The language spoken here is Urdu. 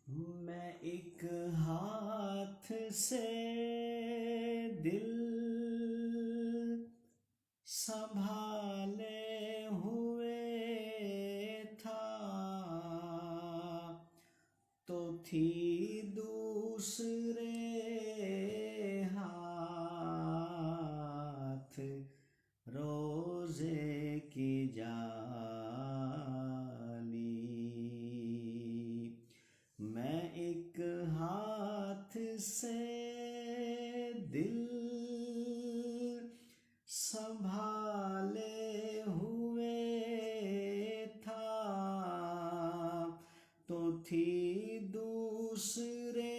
میں ایک ہاتھ سے دل سنبھالے ہوئے تھا، تو تھی دوسرے ہاتھ روزے کی جالی۔ میں ایک ہاتھ سے دل سنبھالے ہوئے تھا، تو تھی دوسرے